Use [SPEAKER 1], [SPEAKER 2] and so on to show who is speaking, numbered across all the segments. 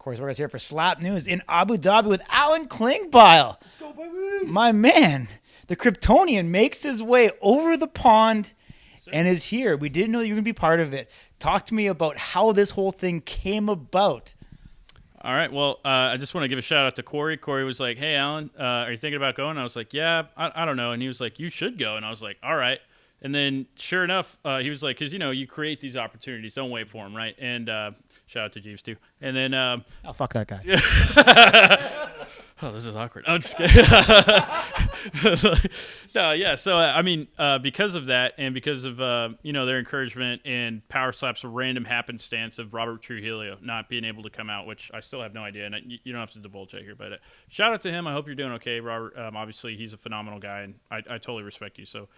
[SPEAKER 1] course, we're here for Slap News in Abu Dhabi with Alan Klingbeil.
[SPEAKER 2] Let's go, baby.
[SPEAKER 1] My man, the Kryptonian makes his way over the pond and is here. We didn't know you were going to be part of it. Talk to me about how this whole thing came about.
[SPEAKER 3] All right. Well, I just want to give a shout out to Corey. Corey was like, "Hey, Alan, are you thinking about going?" I was like, "Yeah, I don't know." And he was like, "You should go." And I was like, "All right." And then, sure enough, he was like, "Because you create these opportunities. Don't wait for them, right?" And shout out to Jeeves too. And then,
[SPEAKER 1] Oh, fuck that guy.
[SPEAKER 3] oh, this is awkward. I'm just kidding. No, yeah. So because of that, and because of their encouragement and Power Slap's random happenstance of Robert Trujillo not being able to come out, which I still have no idea, and you don't have to divulge that here. But shout out to him. I hope you're doing okay, Robert. Obviously, he's a phenomenal guy, and I totally respect you. So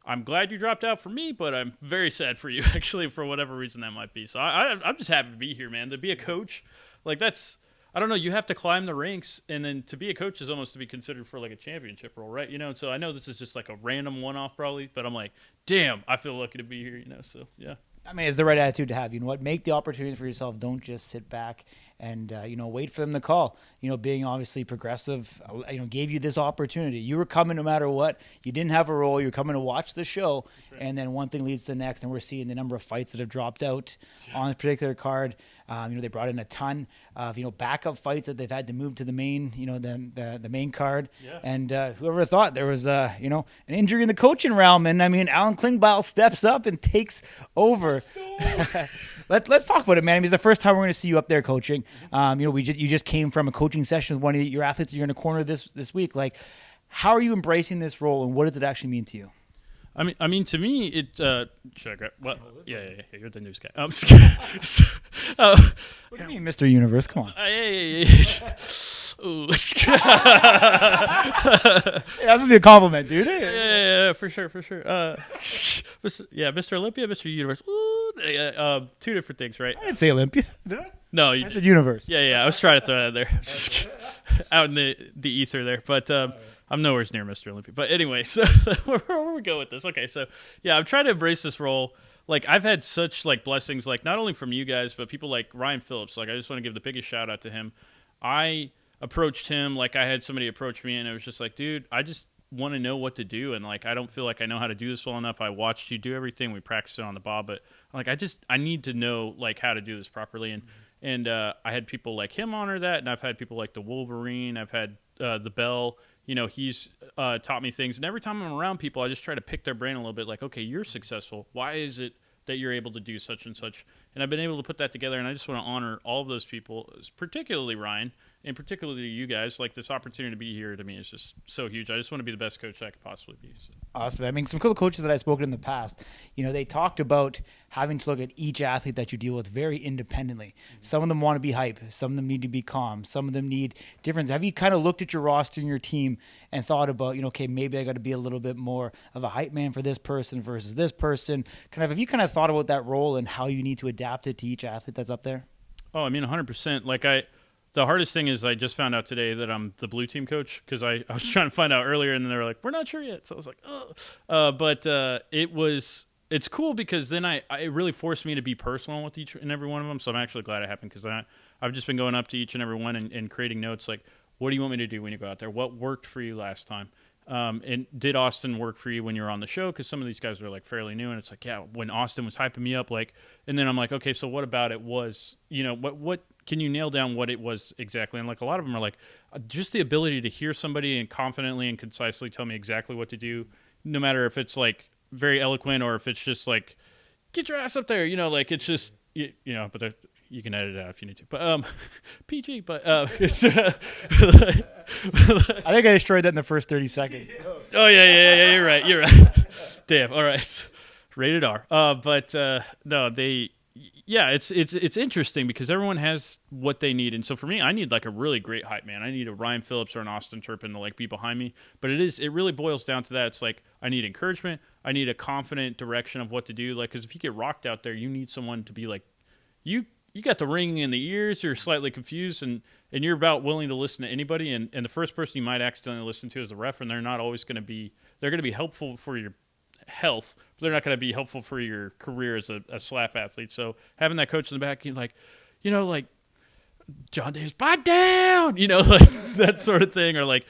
[SPEAKER 3] I'm glad you dropped out for me, but I'm very sad for you, actually, for whatever reason that might be. So I'm just happy to be here, man. To be a coach, like that's. I don't know. You have to climb the ranks, and then to be a coach is almost to be considered for like a championship role, right? And so I know this is just like a random one-off, probably, but I'm like, damn, I feel lucky to be here, So yeah.
[SPEAKER 1] I mean, it's the right attitude to have. You know what? Make the opportunities for yourself. Don't just sit back and, wait for them to call. Being obviously progressive, gave you this opportunity. You were coming no matter what. You didn't have a role. You were coming to watch the show. Right. And then one thing leads to the next. And we're seeing the number of fights that have dropped out on this particular card. They brought in a ton of, backup fights that they've had to move to the main, the main card. Yeah. And whoever thought there was, an injury in the coaching realm. And, Alan Klingbeil steps up and takes over. Let's talk about it, man. It's the first time we're going to see you up there coaching. You just came from a coaching session with one of your athletes. You're in a corner this week. Like, how are you embracing this role, and what does it actually mean to you?
[SPEAKER 3] I mean, to me, it. Should I grab? Well, yeah. You're the news guy. I'm just kidding.
[SPEAKER 1] What do you mean, Mr. Universe? Come on.
[SPEAKER 3] Yeah. Ooh.
[SPEAKER 1] That would be a compliment, dude.
[SPEAKER 3] Yeah, for sure. Mr. Olympia, Mr. Universe. Ooh, two different things, right?
[SPEAKER 1] I didn't say Olympia, did I?
[SPEAKER 3] No,
[SPEAKER 1] I said Universe.
[SPEAKER 3] Yeah. I was trying to throw that there, out in the ether there, but I'm nowhere near Mr. Olympia. But anyway, so where we go with this? Okay, so yeah, I'm trying to embrace this role. Like, I've had such like blessings, like not only from you guys, but people like Ryan Phillips. Like, I just want to give the biggest shout out to him. I approached him like I had somebody approach me, and it was just like, dude, I just want to know what to do, and like I don't feel like I know how to do this well enough. I watched you do everything. We practiced it on the ball, but like I need to know like how to do this properly. And I had people like him honor that, and I've had people like the Wolverine. I've had the Bell. He's taught me things, and every time I'm around people, I just try to pick their brain a little bit. Like, okay, you're successful. Why is it that you're able to do such and such? And I've been able to put that together, and I just want to honor all of those people, particularly Ryan, and particularly you guys. Like, this opportunity to be here to me is just so huge. I just want to be the best coach I could possibly be. So.
[SPEAKER 1] Awesome. Some cool coaches that I've spoken in the past, they talked about having to look at each athlete that you deal with very independently. Mm-hmm. Some of them want to be hype. Some of them need to be calm. Some of them need difference. Have you kind of looked at your roster and your team and thought about, okay, maybe I got to be a little bit more of a hype man for this person versus this person? Have you kind of thought about that role and how you need to adapt it to each athlete that's up there?
[SPEAKER 3] Oh, 100%. Like the hardest thing is I just found out today that I'm the blue team coach, because I was trying to find out earlier, and then they were like, we're not sure yet. So I was like, oh. But it's cool because then it really forced me to be personal with each and every one of them. So I'm actually glad it happened, because I've just been going up to each and every one and creating notes like, what do you want me to do when you go out there? What worked for you last time? And did Austin work for you when you were on the show? Because some of these guys are like fairly new, and it's like, yeah, when Austin was hyping me up, like, and then I'm like, okay, so what about it was, what can you nail down what it was exactly? And like a lot of them are like, just the ability to hear somebody and confidently and concisely tell me exactly what to do, no matter if it's like very eloquent or if it's just like, get your ass up there, like it's just, but you can edit it out if you need to. But PG, but it's,
[SPEAKER 1] I think I destroyed that in the first 30 seconds.
[SPEAKER 3] Oh yeah, you're right. Damn. All right, rated R. But no, it's interesting because everyone has what they need, and so for me, I need like a really great hype man. I need a Ryan Phillips or an Austin Turpin to like be behind me. But it really boils down to that. It's like I need encouragement. I need a confident direction of what to do. Like, because if you get rocked out there, you need someone to be like, you got the ringing in the ears, you're slightly confused, and you're about willing to listen to anybody, and the first person you might accidentally listen to is the ref, and they're not always going to be – they're going to be helpful for your health, but they're not going to be helpful for your career as a slap athlete. So having that coach in the back, like John Davis, buy down, like that sort of thing, or like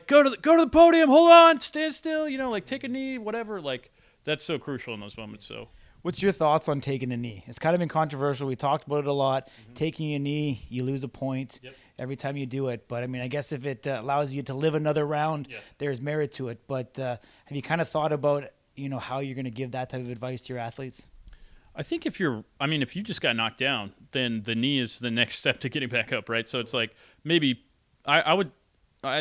[SPEAKER 3] go to the podium, hold on, stand still, like take a knee, whatever. Like that's so crucial in those moments. So,
[SPEAKER 1] What's your thoughts on taking a knee? It's kind of been controversial. We talked about it a lot. Taking a knee, you lose a point every time you do it. But I mean, I guess if it allows you to live another round, there's merit to it. But have you kind of thought about how you're going to give that type of advice to your athletes?
[SPEAKER 3] I think if you just got knocked down, then the knee is the next step to getting back up, right? So it's like maybe I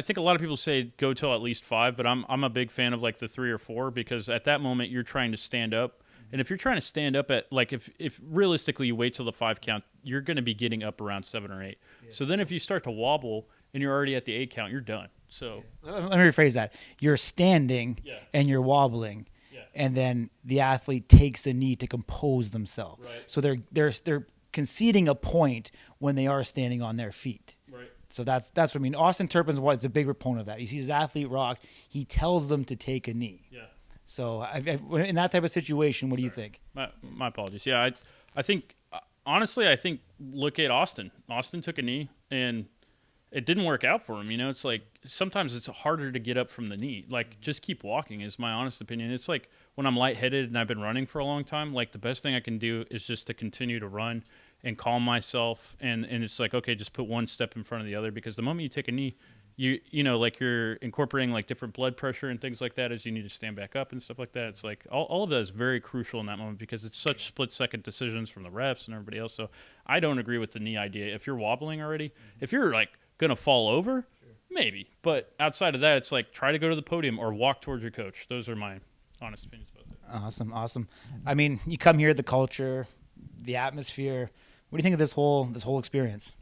[SPEAKER 3] think a lot of people say go till at least 5, but I'm a big fan of like the 3 or 4 because at that moment you're trying to stand up. And if you're trying to stand up at like if realistically you wait till the 5 count, you're going to be getting up around 7 or 8. Yeah. So then if you start to wobble and you're already at the 8 count, you're done. So
[SPEAKER 1] let me rephrase that. You're standing and you're wobbling. And then the athlete takes a knee to compose themselves. Right. So they're conceding a point when they are standing on their feet. Right. So that's what I mean. Austin Turpin's is a big proponent of that. He sees his athlete rock. He tells them to take a knee. Yeah. So in that type of situation, what do you think?
[SPEAKER 3] My apologies. Yeah, I think honestly, look at Austin. Austin took a knee and it didn't work out for him. It's like sometimes it's harder to get up from the knee. Like just keep walking is my honest opinion. It's like when I'm lightheaded and I've been running for a long time, like the best thing I can do is just to continue to run and calm myself. And it's like, okay, just put one step in front of the other because the moment you take a knee, like you're incorporating like different blood pressure and things like that as you need to stand back up and stuff like that. It's like all of that is very crucial in that moment because it's such split-second decisions from the refs and everybody else. So I don't agree with the knee idea. If you're wobbling already, if you're like going to fall over, maybe. But outside of that, it's like try to go to the podium or walk towards your coach. Those are my honest opinions about that.
[SPEAKER 1] Awesome. I mean, you come here, the culture, the atmosphere. What do you think of this whole experience?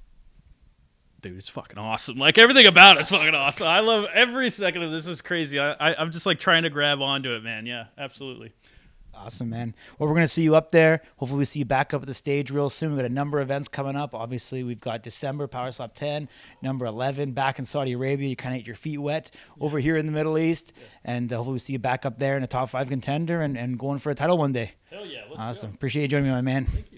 [SPEAKER 3] Dude, it's fucking awesome. Like everything about it's fucking awesome. I love every second of this. Is crazy. I'm just like trying to grab onto it, man. Yeah, absolutely.
[SPEAKER 1] Awesome, man. Well, we're going to see you up there. Hopefully we see you back up at the stage real soon. We've got a number of events coming up. Obviously, we've got December, Power Slap 10, number 11, back in Saudi Arabia. You kind of get your feet wet over here in the Middle East. And hopefully we see you back up there in a top 5 contender and going for a title one day.
[SPEAKER 3] Hell yeah. Let's
[SPEAKER 1] awesome.
[SPEAKER 3] go.
[SPEAKER 1] Appreciate you joining me, my man.
[SPEAKER 3] Thank you.